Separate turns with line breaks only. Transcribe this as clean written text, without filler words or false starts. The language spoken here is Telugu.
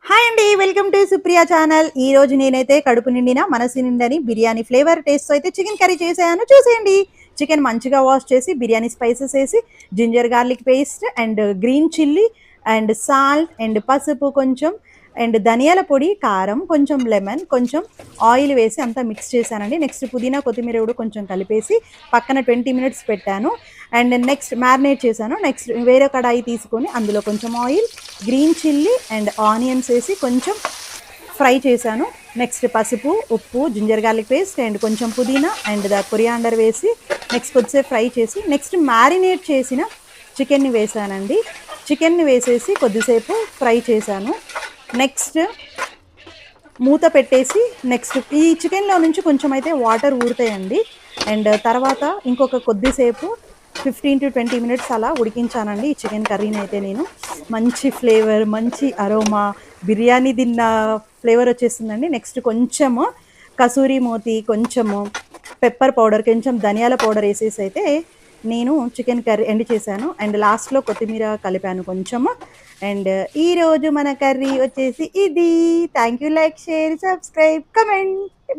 హాయ్ అండి, వెల్కమ్ టు సుప్రియా ఛానల్. ఈ రోజు నేనైతే కడుపు నిండిన మనసు నిండని బిర్యానీ ఫ్లేవర్ టేస్ట్ అయితే చికెన్ కర్రీ చేశాను, చూసేయండి. చికెన్ మంచిగా వాష్ చేసి బిర్యానీ స్పైసెస్ వేసి ginger garlic paste and green chilli and salt and పసుపు కొంచెం అండ్ ధనియాల పొడి, కారం, కొంచెం లెమన్, కొంచెం ఆయిల్ వేసి అంతా మిక్స్ చేశానండి. నెక్స్ట్ పుదీనా కొత్తిమీర కూడా కొంచెం కలిపేసి పక్కన 20 మినిట్స్ పెట్టాను. అండ్ నెక్స్ట్ మ్యారినేట్ చేశాను. నెక్స్ట్ వేరే కడాయి తీసుకొని అందులో కొంచెం oil, green chilli and onions వేసి కొంచెం ఫ్రై చేశాను. నెక్స్ట్ పసుపు, ఉప్పు, జింజర్ గార్లిక్ పేస్ట్ అండ్ కొంచెం పుదీనా అండ్ కొరియాండర్ వేసి నెక్స్ట్ కొద్దిసేపు ఫ్రై చేసి నెక్స్ట్ మ్యారినేట్ చేసిన చికెన్ని వేసానండి. చికెన్ని వేసేసి కొద్దిసేపు ఫ్రై చేశాను. నెక్స్ట్ మూత పెట్టేసి నెక్స్ట్ ఈ చికెన్లో నుంచి కొంచెం అయితే వాటర్ ఊరుతాయండి. అండ్ తర్వాత ఇంకొక కొద్దిసేపు 15 to 20 మినిట్స్ అలా ఉడికించానండి ఈ చికెన్ కర్రీని అయితే. నేను మంచి ఫ్లేవర్, మంచి అరోమా, బిర్యానీ తిన్న ఫ్లేవర్ వచ్చేసిందండి. నెక్స్ట్ కొంచెము కసూరి మోతి, కొంచెము పెప్పర్ పౌడర్, కొంచెం ధనియాల పౌడర్ వేసేసి అయితే నేను చికెన్ కర్రీ ఎండ్ చేశాను. అండ్ లాస్ట్లో కొత్తిమీర కలిపాను కొంచెము. అండ్ ఈరోజు మన కర్రీ వచ్చేసి ఇది. Thank you. Like, share, subscribe, comment.